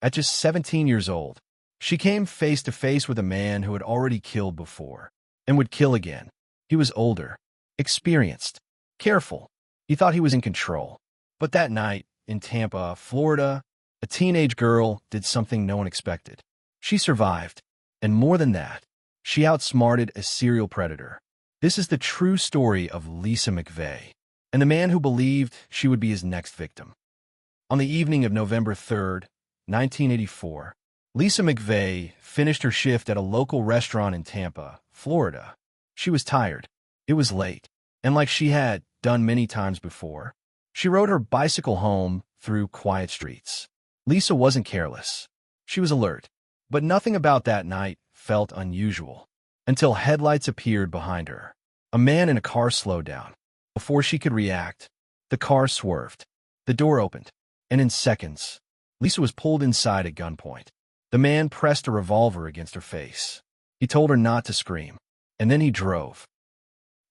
At just 17 years old, she came face to face with a man who had already killed before and would kill again. He was older, experienced, careful. He thought he was in control. But that night, in Tampa, Florida, a teenage girl did something no one expected. She survived, and more than that, she outsmarted a serial predator. This is the true story of Lisa McVeigh, and the man who believed she would be his next victim. On the evening of November 3rd, 1984, Lisa McVeigh finished her shift at a local restaurant in Tampa, Florida. She was tired. It was late, and like she had done many times before, she rode her bicycle home through quiet streets. Lisa wasn't careless. She was alert, but nothing about that night felt unusual until headlights appeared behind her. A man in a car slowed down. Before she could react, the car swerved. The door opened, and in seconds, Lisa was pulled inside at gunpoint. The man pressed a revolver against her face. He told her not to scream, and then he drove.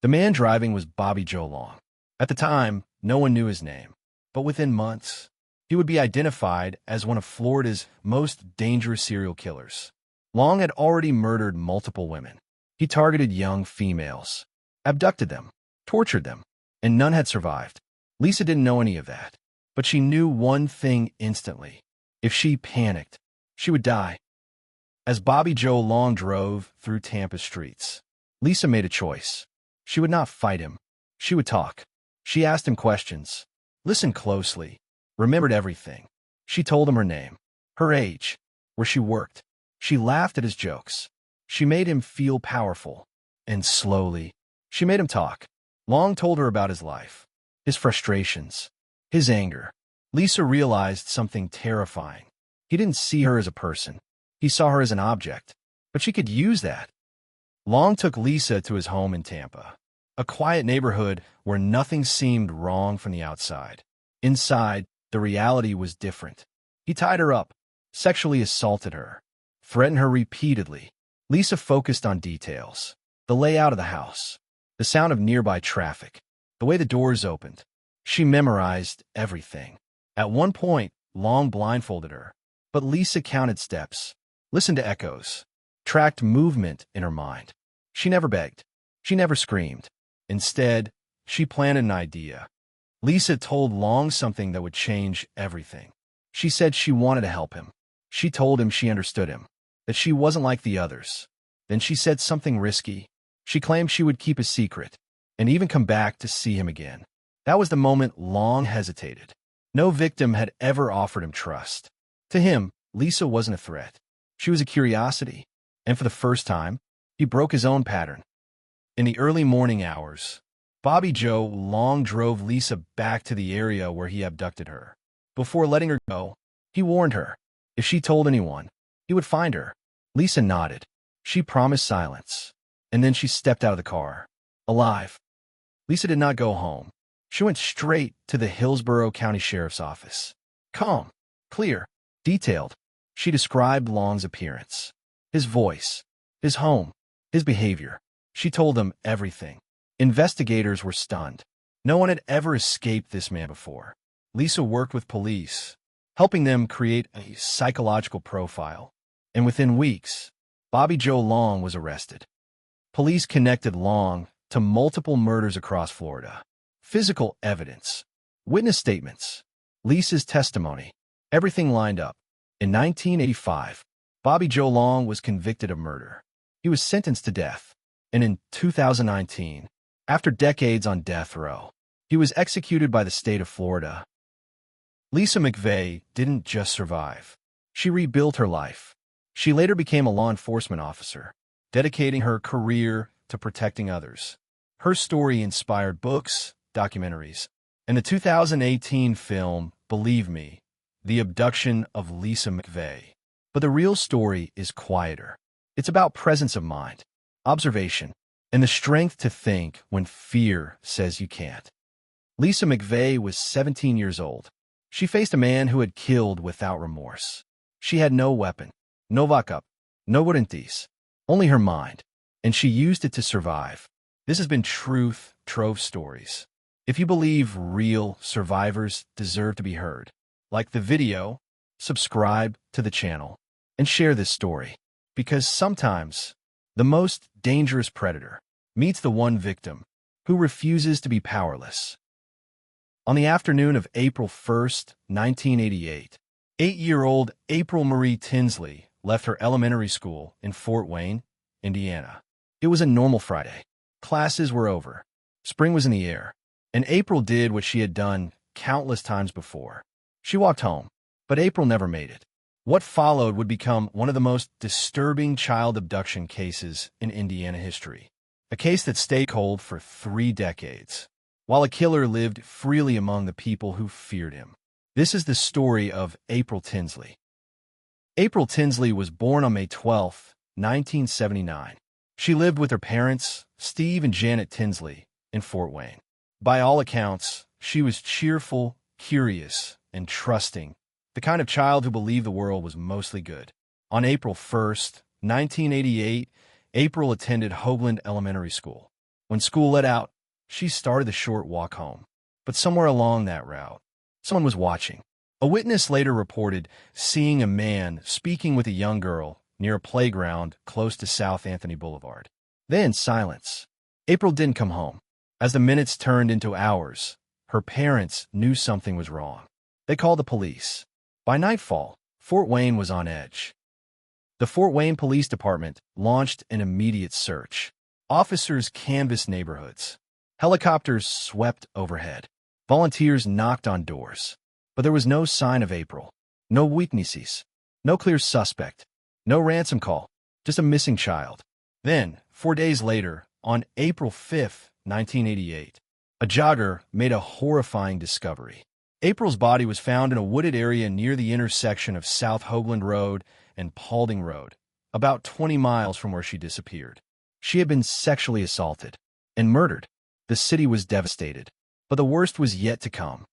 The man driving was Bobby Joe Long. At the time, no one knew his name, but within months, he would be identified as one of Florida's most dangerous serial killers. Long had already murdered multiple women. He targeted young females, abducted them, tortured them, and none had survived. Lisa didn't know any of that, but she knew one thing instantly. If she panicked, she would die. As Bobby Joe Long drove through Tampa's streets, Lisa made a choice. She would not fight him. She would talk. She asked him questions, listened closely, remembered everything. She told him her name, her age, where she worked. She laughed at his jokes. She made him feel powerful. And slowly, she made him talk. Long told her about his life, his frustrations, his anger. Lisa realized something terrifying. He didn't see her as a person. He saw her as an object. But she could use that. Long took Lisa to his home in Tampa, a quiet neighborhood where nothing seemed wrong from the outside. Inside, the reality was different. He tied her up, sexually assaulted her, threatened her repeatedly. Lisa focused on details, the layout of the house, the sound of nearby traffic, the way the doors opened. She memorized everything. At one point, Long blindfolded her, but Lisa counted steps, listened to echoes, tracked movement in her mind. She never begged. She never screamed. Instead, she planted an idea. Lisa told Long something that would change everything. She said she wanted to help him. She told him she understood him, that she wasn't like the others. Then she said something risky. She claimed she would keep a secret and even come back to see him again. That was the moment Long hesitated. No victim had ever offered him trust. To him, Lisa wasn't a threat. She was a curiosity. And for the first time, he broke his own pattern. In the early morning hours, Bobby Joe Long drove Lisa back to the area where he abducted her. Before letting her go, he warned her. If she told anyone, he would find her. Lisa nodded. She promised silence. And then she stepped out of the car, alive. Lisa did not go home. She went straight to the Hillsborough County Sheriff's Office. Calm, clear, detailed. She described Long's appearance, his voice, his home, his behavior. She told them everything. Investigators were stunned. No one had ever escaped this man before. Lisa worked with police, helping them create a psychological profile. And within weeks, Bobby Joe Long was arrested. Police connected Long to multiple murders across Florida. Physical evidence, witness statements, Lisa's testimony, everything lined up. In 1985, Bobby Joe Long was convicted of murder. He was sentenced to death. And in 2019, after decades on death row, he was executed by the state of Florida. Lisa McVeigh didn't just survive. She rebuilt her life. She later became a law enforcement officer, dedicating her career to protecting others. Her story inspired books, documentaries, and the 2018 film, Believe Me, The Abduction of Lisa McVeigh. But the real story is quieter. It's about presence of mind, observation, and the strength to think when fear says you can't. Lisa McVeigh was 17 years old. She faced a man who had killed without remorse. She had no weapon, no backup, no guarantees, only her mind, and she used it to survive. This has been Truth Trove Stories. If you believe real survivors deserve to be heard, like the video, subscribe to the channel, and share this story, because sometimes the most dangerous predator meets the one victim who refuses to be powerless. On the afternoon of April 1st, 1988, 8-year-old April Marie Tinsley left her elementary school in Fort Wayne, Indiana. It was a normal Friday. Classes were over. Spring was in the air, and April did what she had done countless times before. She walked home, but April never made it. What followed would become one of the most disturbing child abduction cases in Indiana history, a case that stayed cold for 3 decades, while a killer lived freely among the people who feared him. This is the story of April Tinsley. April Tinsley was born on May 12, 1979. She lived with her parents, Steve and Janet Tinsley, in Fort Wayne. By all accounts, she was cheerful, curious, and trusting, the kind of child who believed the world was mostly good. On April 1st, 1988, April attended Hoagland Elementary School. When school let out, she started the short walk home. But somewhere along that route, someone was watching. A witness later reported seeing a man speaking with a young girl near a playground close to South Anthony Boulevard. Then silence. April didn't come home. As the minutes turned into hours, her parents knew something was wrong. They called the police. By nightfall, Fort Wayne was on edge. The Fort Wayne Police Department launched an immediate search. Officers canvassed neighborhoods. Helicopters swept overhead. Volunteers knocked on doors. But there was no sign of April. No witnesses. No clear suspect. No ransom call. Just a missing child. Then, 4 days later, on April 5th, 1988, a jogger made a horrifying discovery. April's body was found in a wooded area near the intersection of South Hoagland Road and Paulding Road, about 20 miles from where she disappeared. She had been sexually assaulted and murdered. The city was devastated, but the worst was yet to come.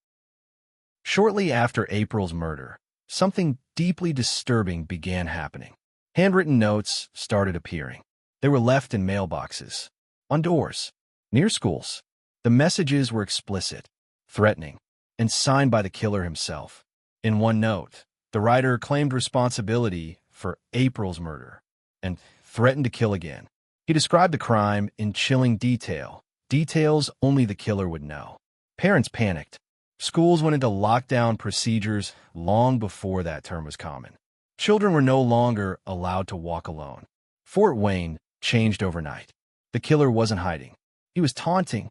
Shortly after April's murder, something deeply disturbing began happening. Handwritten notes started appearing. They were left in mailboxes, on doors, near schools. The messages were explicit, threatening, and signed by the killer himself. In one note, the writer claimed responsibility for April's murder and threatened to kill again. He described the crime in chilling detail, details only the killer would know. Parents panicked. Schools went into lockdown procedures long before that term was common. Children were no longer allowed to walk alone. Fort Wayne changed overnight. The killer wasn't hiding. He was taunting.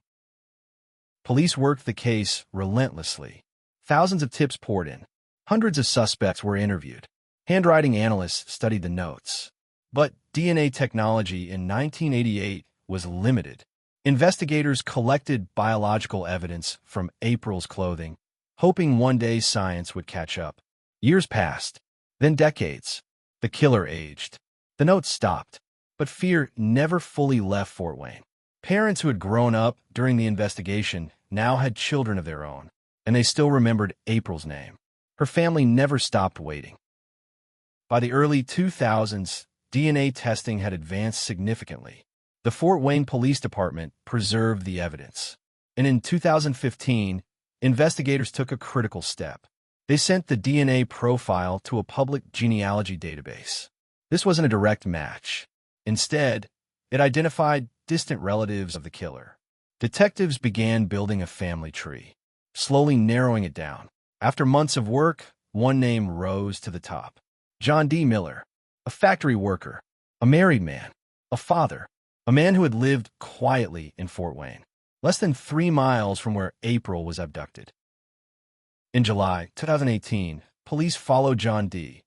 Police worked the case relentlessly. Thousands of tips poured in. Hundreds of suspects were interviewed. Handwriting analysts studied the notes. But DNA technology in 1988 was limited. Investigators collected biological evidence from April's clothing, hoping one day science would catch up. Years passed, then decades. The killer aged. The notes stopped, but fear never fully left Fort Wayne. Parents who had grown up during the investigation now had children of their own, and they still remembered April's name. Her family never stopped waiting. By the early 2000s, DNA testing had advanced significantly. The Fort Wayne Police Department preserved the evidence. And in 2015, investigators took a critical step. They sent the DNA profile to a public genealogy database. This wasn't a direct match. Instead, it identified distant relatives of the killer. Detectives began building a family tree, slowly narrowing it down. After months of work, one name rose to the top. John D. Miller, a factory worker, a married man, a father, a man who had lived quietly in Fort Wayne, less than 3 miles from where April was abducted. In July 2018, police followed John D.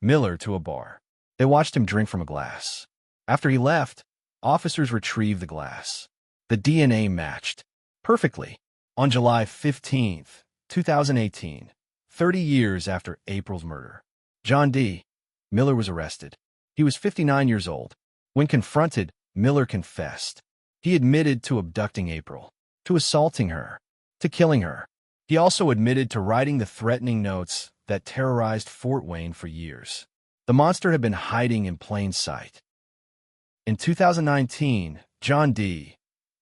Miller to a bar. They watched him drink from a glass. After he left, officers retrieved the glass. The DNA matched perfectly. On July 15, 2018, 30 years after April's murder, John D. Miller was arrested. He was 59 years old. When confronted, Miller confessed. He admitted to abducting April, to assaulting her, to killing her. He also admitted to writing the threatening notes that terrorized Fort Wayne for years. The monster had been hiding in plain sight. In 2019, John D.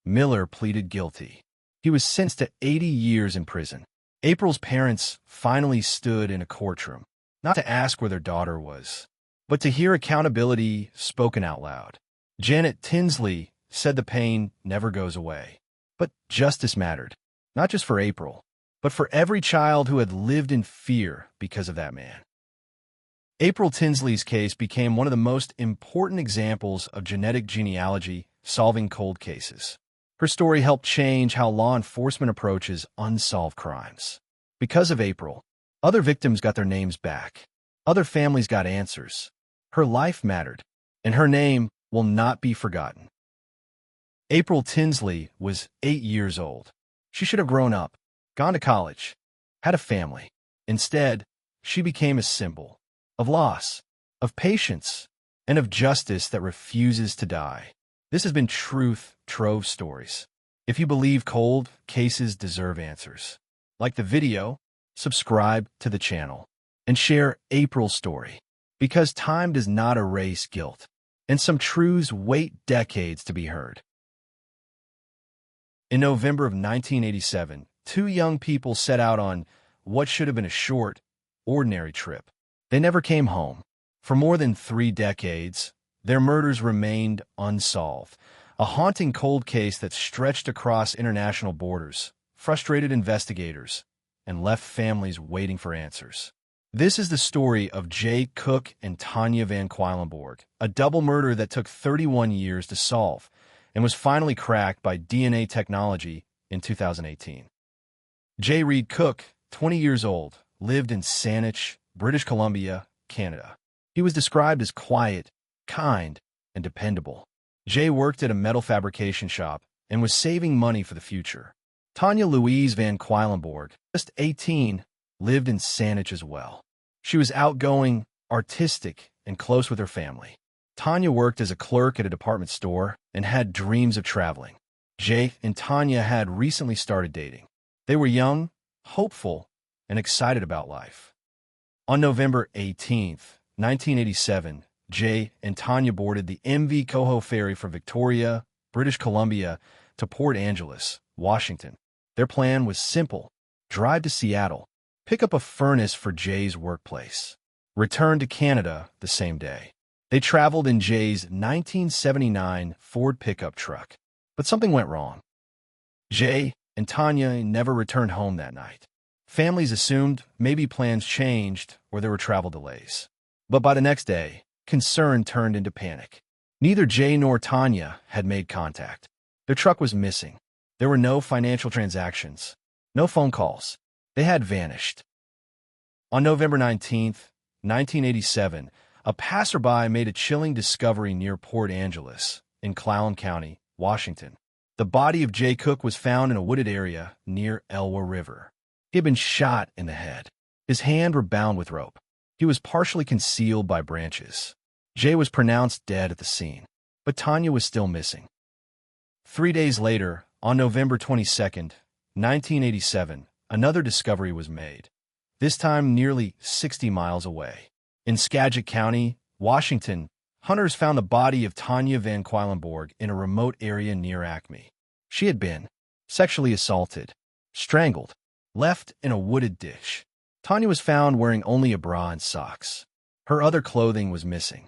Miller pleaded guilty. He was sentenced to 80 years in prison. April's parents finally stood in a courtroom. not to ask where their daughter was, but to hear accountability spoken out loud. Janet Tinsley said the pain never goes away. But justice mattered, not just for April, but for every child who had lived in fear because of that man. April Tinsley's case became one of the most important examples of genetic genealogy solving cold cases. Her story helped change how law enforcement approaches unsolved crimes. Because of April, other victims got their names back. Other families got answers. Her life mattered, and her name will not be forgotten. April Tinsley was 8 years old. She should have grown up, gone to college, had a family. Instead, she became a symbol of loss, of patience, and of justice that refuses to die. This has been Truth Trove Stories. If you believe cold cases deserve answers, like the video, subscribe to the channel, and share April's story. Because time does not erase guilt, and some truths wait decades to be heard. In November of 1987, two young people set out on what should have been a short, ordinary trip. They never came home. For more than 3 decades, their murders remained unsolved, a haunting cold case that stretched across international borders, frustrated investigators, and left families waiting for answers. This is the story of Jay Cook and Tanya Van Queilenborg, a double murder that took 31 years to solve and was finally cracked by DNA technology in 2018. Jay Reed Cook, 20 years old, lived in Saanich, British Columbia, Canada. He was described as quiet, kind, and dependable. Jay worked at a metal fabrication shop and was saving money for the future. Tanya Louise Van Queilenborg, just 18, lived in Saanich as well. She was outgoing, artistic, and close with her family. Tanya worked as a clerk at a department store and had dreams of traveling. Jay and Tanya had recently started dating. They were young, hopeful, and excited about life. On November 18, 1987, Jay and Tanya boarded the MV Coho ferry from Victoria, British Columbia, to Port Angeles, Washington. Their plan was simple: drive to Seattle, pick up a furnace for Jay's workplace, return to Canada the same day. They traveled in Jay's 1979 Ford pickup truck, but something went wrong. Jay and Tanya never returned home that night. Families assumed maybe plans changed or there were travel delays. But by the next day, concern turned into panic. Neither Jay nor Tanya had made contact. Their truck was missing. There were no financial transactions, no phone calls. They had vanished. On November 19, 1987, a passerby made a chilling discovery near Port Angeles in Clallam County, Washington. The body of Jay Cook was found in a wooded area near Elwha River. He had been shot in the head. His hands were bound with rope. He was partially concealed by branches. Jay was pronounced dead at the scene, but Tanya was still missing. 3 days later, on November 22, 1987, another discovery was made, this time nearly 60 miles away. In Skagit County, Washington, hunters found the body of Tanya Van Queilenborg in a remote area near Acme. She had been sexually assaulted, strangled, left in a wooded ditch. Tanya was found wearing only a bra and socks. Her other clothing was missing.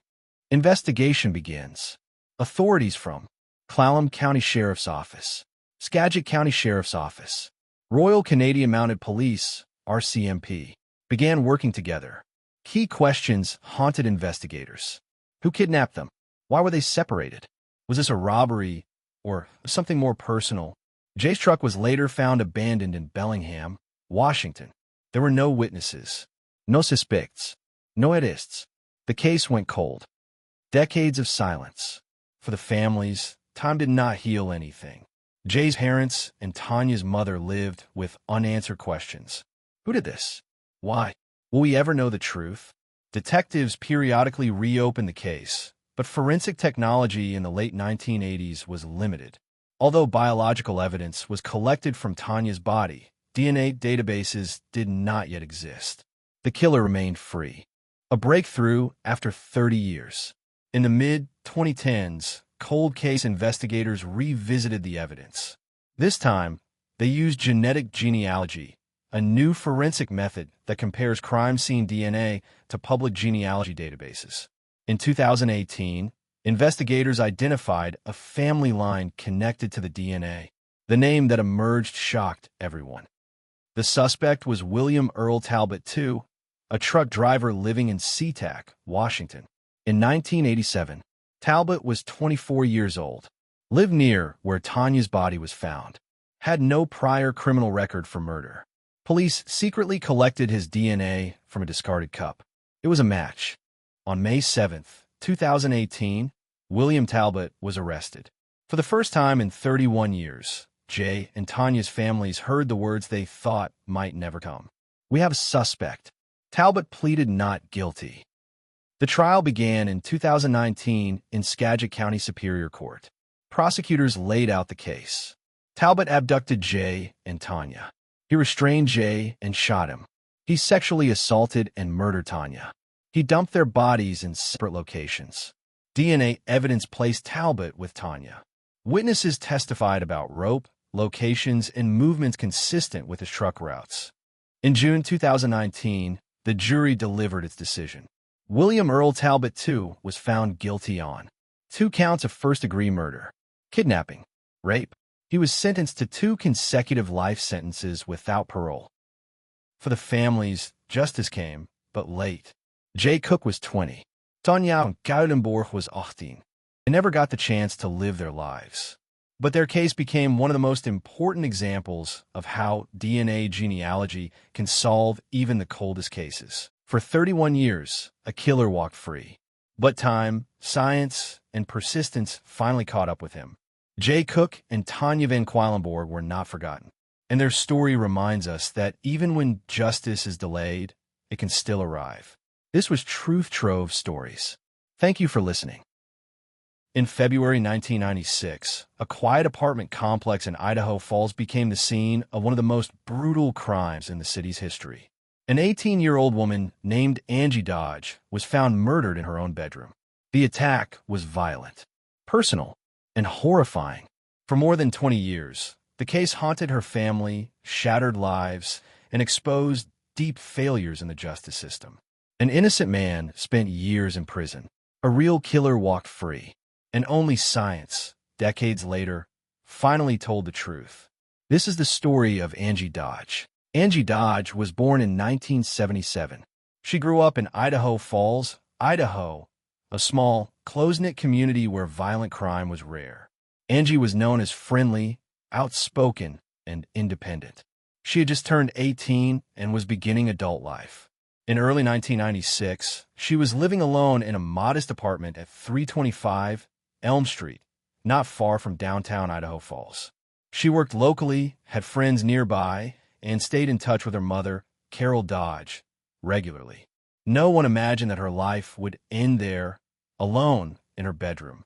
Investigation begins. Authorities from Clallam County Sheriff's Office, Skagit County Sheriff's Office, Royal Canadian Mounted Police, RCMP, began working together. Key questions haunted investigators. Who kidnapped them? Why were they separated? Was this a robbery or something more personal? Jay's truck was later found abandoned in Bellingham, Washington. There were no witnesses, no suspects, no arrests. The case went cold. Decades of silence. For the families, time did not heal anything. Jay's parents and Tanya's mother lived with unanswered questions. Who did this? Why? Will we ever know the truth? Detectives periodically reopened the case, but forensic technology in the late 1980s was limited. Although biological evidence was collected from Tanya's body, DNA databases did not yet exist. The killer remained free. A breakthrough after 30 years. In the mid-2010s, cold case investigators revisited the evidence. This time, they used genetic genealogy a new forensic method that compares crime scene DNA to public genealogy databases. In 2018, investigators identified a family line connected to the DNA. The name that emerged shocked everyone. The suspect was William Earl Talbot II, a truck driver living in SeaTac, Washington. In 1987, Talbot was 24 years old, lived near where Tanya's body was found, had no prior criminal record for murder. Police secretly collected his DNA from a discarded cup. It was a match. On May 7, 2018, William Talbot was arrested. For the first time in 31 years, Jay and Tanya's families heard the words they thought might never come. "We have a suspect." Talbot pleaded not guilty. The trial began in 2019 in Skagit County Superior Court. Prosecutors laid out the case. Talbot abducted Jay and Tanya. He restrained Jay and shot him. He sexually assaulted and murdered Tanya. He dumped their bodies in separate locations. DNA evidence placed Talbot with Tanya. Witnesses testified about rope, locations, and movements consistent with his truck routes. In June 2019, the jury delivered its decision. William Earl Talbot II was found guilty on 2 counts of first-degree murder, kidnapping, rape. He was sentenced to 2 consecutive life sentences without parole. For the families, justice came, but late. Jay Cook was 20. Tanya Goudenborg was 18. They never got the chance to live their lives. But their case became one of the most important examples of how DNA genealogy can solve even the coldest cases. For 31 years, a killer walked free. But time, science, and persistence finally caught up with him. Jay Cook and Tanya Van Queilenborg were not forgotten. And their story reminds us that even when justice is delayed, it can still arrive. This was Truth Trove Stories. Thank you for listening. In February 1996, a quiet apartment complex in Idaho Falls became the scene of one of the most brutal crimes in the city's history. An 18-year-old woman named Angie Dodge was found murdered in her own bedroom. The attack was violent, personal, and horrifying. For more than 20 years, the case haunted her family, shattered lives, and exposed deep failures in the justice system. An innocent man spent years in prison. A real killer walked free. And only science, decades later, finally told the truth. This is the story of Angie Dodge. Angie Dodge was born in 1977. She grew up in Idaho Falls, Idaho, a small, close-knit community where violent crime was rare. Angie was known as friendly, outspoken, and independent. She had just turned 18 and was beginning adult life. In early 1996, she was living alone in a modest apartment at 325 Elm Street, not far from downtown Idaho Falls. She worked locally, had friends nearby, and stayed in touch with her mother, Carol Dodge, regularly. No one imagined that her life would end there, alone in her bedroom.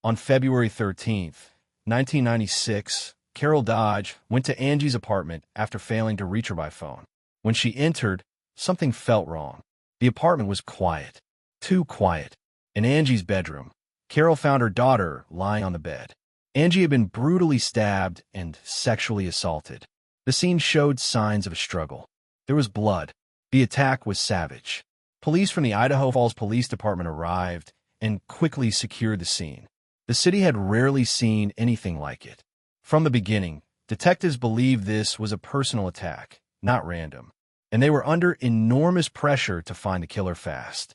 On February 13th, 1996, Carol Dodge went to Angie's apartment after failing to reach her by phone. When she entered, something felt wrong. The apartment was quiet, too quiet. In Angie's bedroom, Carol found her daughter lying on the bed. Angie had been brutally stabbed and sexually assaulted. The scene showed signs of a struggle. There was blood. The attack was savage. Police from the Idaho Falls Police Department arrived and quickly secured the scene. The city had rarely seen anything like it. From the beginning, detectives believed this was a personal attack, not random, and they were under enormous pressure to find the killer fast.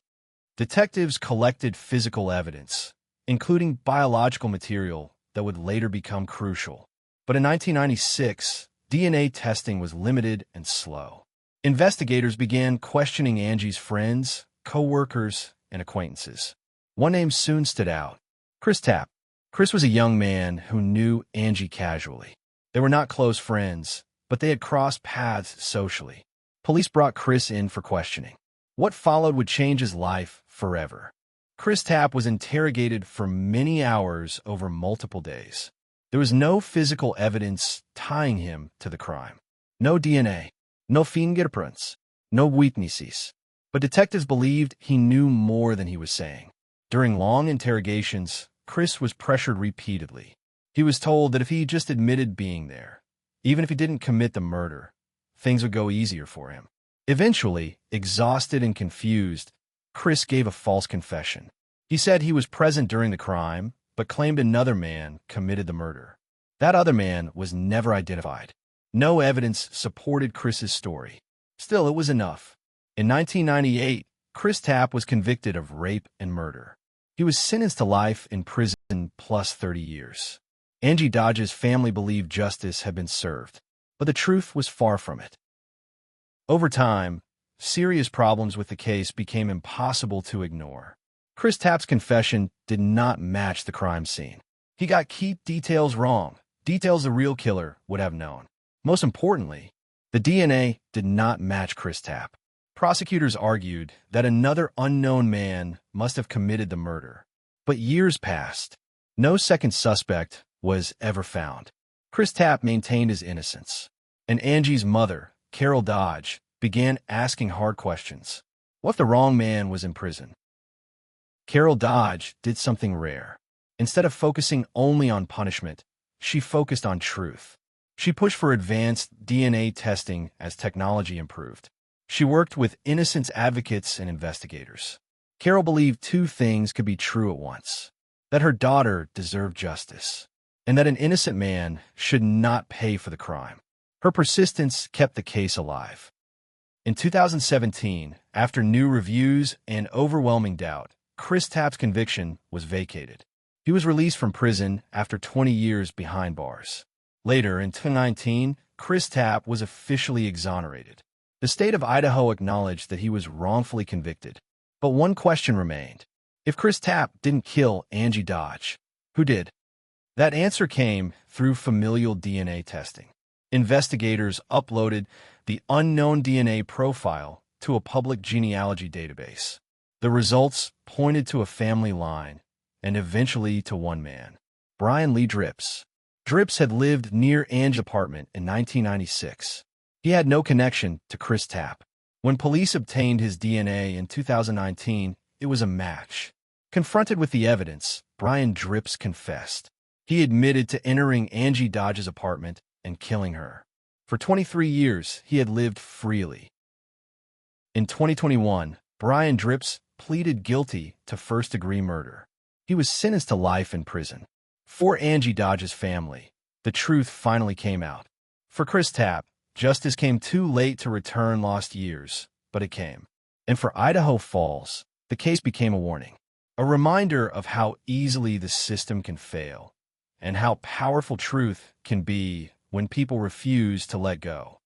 Detectives collected physical evidence, including biological material that would later become crucial. But in 1996, DNA testing was limited and slow. Investigators began questioning Angie's friends, co-workers, and acquaintances. One name soon stood out: Chris Tapp. Chris was a young man who knew Angie casually. They were not close friends, but they had crossed paths socially. Police brought Chris in for questioning. What followed would change his life forever. Chris Tapp was interrogated for many hours over multiple days. There was no physical evidence tying him to the crime. No DNA, no fingerprints, no witnesses. But detectives believed he knew more than he was saying. During long interrogations, Chris was pressured repeatedly. He was told that if he just admitted being there, even if he didn't commit the murder, things would go easier for him. Eventually, exhausted and confused, Chris gave a false confession. He said he was present during the crime, but claimed another man committed the murder. That other man was never identified. No evidence supported Chris's story. Still, it was enough. In 1998, Chris Tapp was convicted of rape and murder. He was sentenced to life in prison plus 30 years. Angie Dodge's family believed justice had been served, but the truth was far from it. Over time, serious problems with the case became impossible to ignore. Chris Tapp's confession did not match the crime scene. He got key details wrong, details the real killer would have known. Most importantly, the DNA did not match Chris Tapp. Prosecutors argued that another unknown man must have committed the murder. But years passed. No second suspect was ever found. Chris Tapp maintained his innocence. And Angie's mother, Carol Dodge, began asking hard questions. What if the wrong man was in prison? Carol Dodge did something rare. Instead of focusing only on punishment, she focused on truth. She pushed for advanced DNA testing as technology improved. She worked with innocence advocates and investigators. Carol believed two things could be true at once: that her daughter deserved justice, and that an innocent man should not pay for the crime. Her persistence kept the case alive. In 2017, after new reviews and overwhelming doubt, Chris Tapp's conviction was vacated. He was released from prison after 20 years behind bars. Later, in 2019, Chris Tapp was officially exonerated. The state of Idaho acknowledged that he was wrongfully convicted. But one question remained. If Chris Tapp didn't kill Angie Dodge, who did? That answer came through familial DNA testing. Investigators uploaded the unknown DNA profile to a public genealogy database. The results pointed to a family line and eventually to one man, Brian Lee Drips. Drips had lived near Angie's apartment in 1996. He had no connection to Chris Tapp. When police obtained his DNA in 2019, it was a match. Confronted with the evidence, Brian Drips confessed. He admitted to entering Angie Dodge's apartment and killing her. For 23 years, he had lived freely. In 2021, Brian Drips pleaded guilty to first-degree murder. He was sentenced to life in prison. For Angie Dodge's family, the truth finally came out. For Chris Tapp, justice came too late to return lost years, but it came. And for Idaho Falls, the case became a warning, a reminder of how easily the system can fail, and how powerful truth can be when people refuse to let go.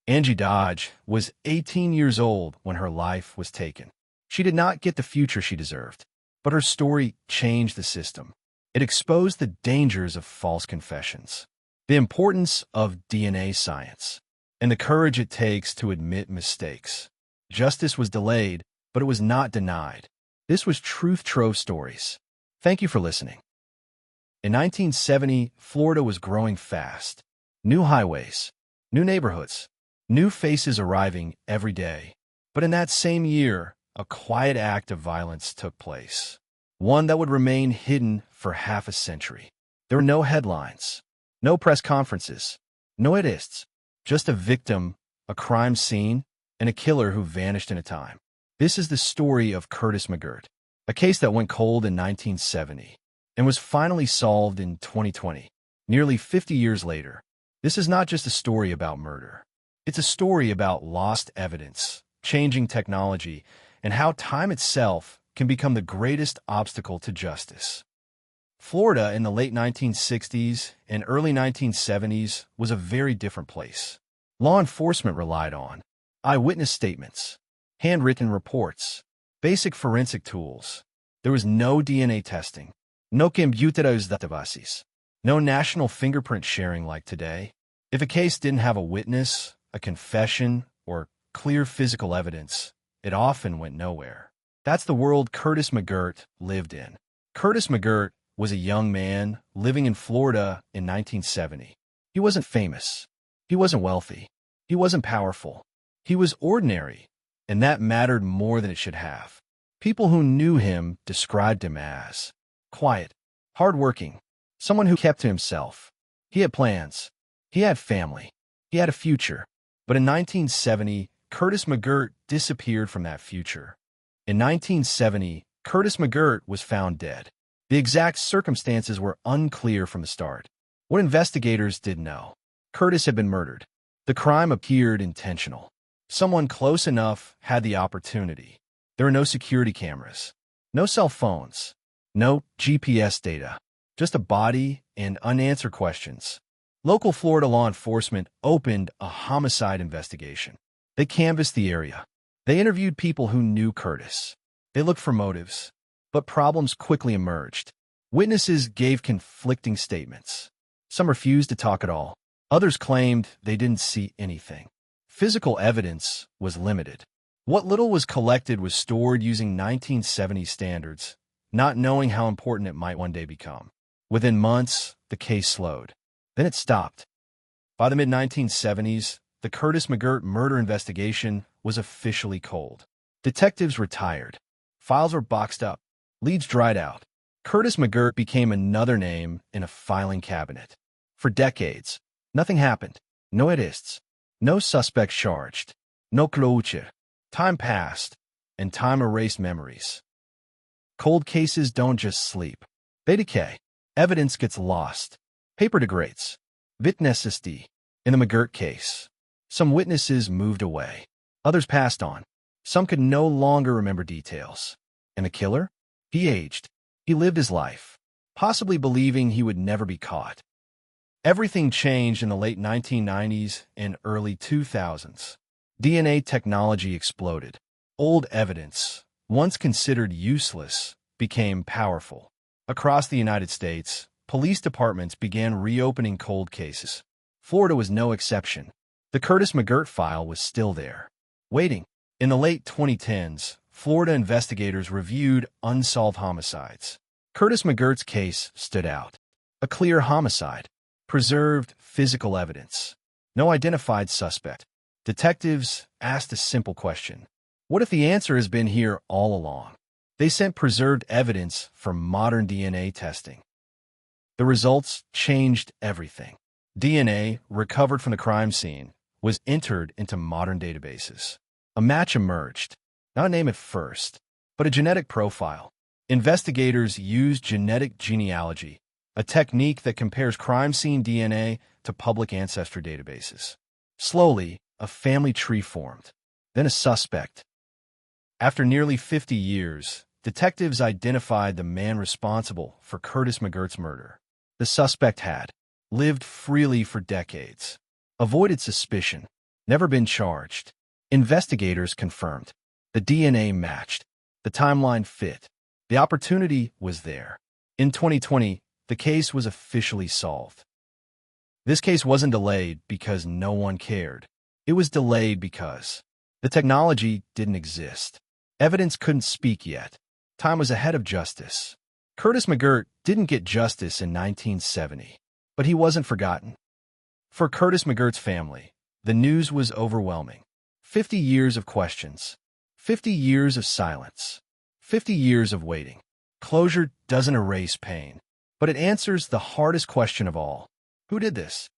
Angie Dodge was 18 years old when her life was taken. She did not get the future she deserved, but her story changed the system. It exposed the dangers of false confessions, the importance of DNA science, and the courage it takes to admit mistakes. Justice was delayed, but it was not denied. This was Truth Trove Stories. Thank you for listening. In 1970, Florida was growing fast. New highways, new neighborhoods, new faces arriving every day. But in that same year, a quiet act of violence took place, one that would remain hidden for half a century. There were no headlines, no press conferences, no edits, just a victim, a crime scene, and a killer who vanished in a time. This is the story of Curtis McGirt, a case that went cold in 1970 and was finally solved in 2020, nearly 50 years later. This is not just a story about murder. It's a story about lost evidence, changing technology, and how time itself can become the greatest obstacle to justice. Florida in the late 1960s and early 1970s was a very different place. Law enforcement relied on eyewitness statements, handwritten reports, basic forensic tools. There was no DNA testing, no computarized databases, no national fingerprint sharing like today. If a case didn't have a witness, a confession, or clear physical evidence, it often went nowhere. That's the world Curtis McGirt lived in. Curtis McGirt was a young man living in Florida in 1970. He wasn't famous. He wasn't wealthy. He wasn't powerful. He was ordinary, and that mattered more than it should have. People who knew him described him as quiet, hardworking, someone who kept to himself. He had plans. He had family. He had a future. But in 1970, Curtis McGirt disappeared from that future. In 1970, Curtis McGirt was found dead. The exact circumstances were unclear from the start. What investigators did know: Curtis had been murdered. The crime appeared intentional. Someone close enough had the opportunity. There were no security cameras, no cell phones, no GPS data, just a body and unanswered questions. Local Florida law enforcement opened a homicide investigation. They canvassed the area. They interviewed people who knew Curtis. They looked for motives, but problems quickly emerged. Witnesses gave conflicting statements. Some refused to talk at all. Others claimed they didn't see anything. Physical evidence was limited. What little was collected was stored using 1970 standards, not knowing how important it might one day become. Within months, the case slowed. Then it stopped. By the mid-1970s, the Curtis McGirt murder investigation was officially cold. Detectives retired. Files were boxed up. Leads dried out. Curtis McGirt became another name in a filing cabinet. For decades, nothing happened. No arrests. No suspects charged. No closure. Time passed, and time erased memories. Cold cases don't just sleep. They decay. Evidence gets lost. Paper degrades. Witnesses die. In the McGirt case, some witnesses moved away. Others passed on. Some could no longer remember details. And the killer? He aged. He lived his life, possibly believing he would never be caught. Everything changed in the late 1990s and early 2000s. DNA technology exploded. Old evidence, once considered useless, became powerful. Across the United States, police departments began reopening cold cases. Florida was no exception. The Curtis McGirt file was still there, waiting. In the late 2010s, Florida investigators reviewed unsolved homicides. Curtis McGirt's case stood out. A clear homicide. Preserved physical evidence. No identified suspect. Detectives asked a simple question. What if the answer has been here all along? They sent preserved evidence for modern DNA testing. The results changed everything. DNA recovered from the crime scene was entered into modern databases. A match emerged. Not a name at first, but a genetic profile. Investigators used genetic genealogy, a technique that compares crime scene DNA to public ancestry databases. Slowly, a family tree formed, then a suspect. After nearly 50 years, detectives identified the man responsible for Curtis McGirt's murder. The suspect had lived freely for decades, avoided suspicion, never been charged. Investigators confirmed. The DNA matched. The timeline fit. The opportunity was there. In 2020, the case was officially solved. This case wasn't delayed because no one cared. It was delayed because the technology didn't exist. Evidence couldn't speak yet. Time was ahead of justice. Curtis McGirt didn't get justice in 1970, but he wasn't forgotten. For Curtis McGirt's family, the news was overwhelming. 50 years of questions. 50 years of silence. 50 years of waiting. Closure doesn't erase pain, but it answers the hardest question of all. Who did this?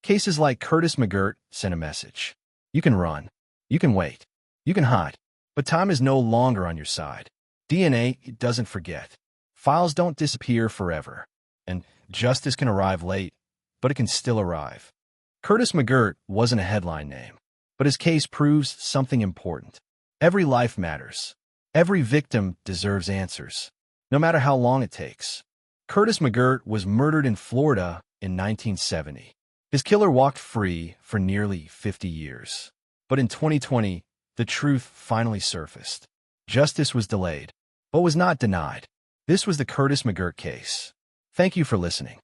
Cases like Curtis McGirt send a message. You can run. You can wait. You can hide. But time is no longer on your side. DNA doesn't forget. Files don't disappear forever. And justice can arrive late, but it can still arrive. Curtis McGirt wasn't a headline name, but his case proves something important. Every life matters. Every victim deserves answers, no matter how long it takes. Curtis McGirt was murdered in Florida in 1970. His killer walked free for nearly 50 years. But in 2020, the truth finally surfaced. Justice was delayed, but was not denied. This was the Curtis McGirt case. Thank you for listening.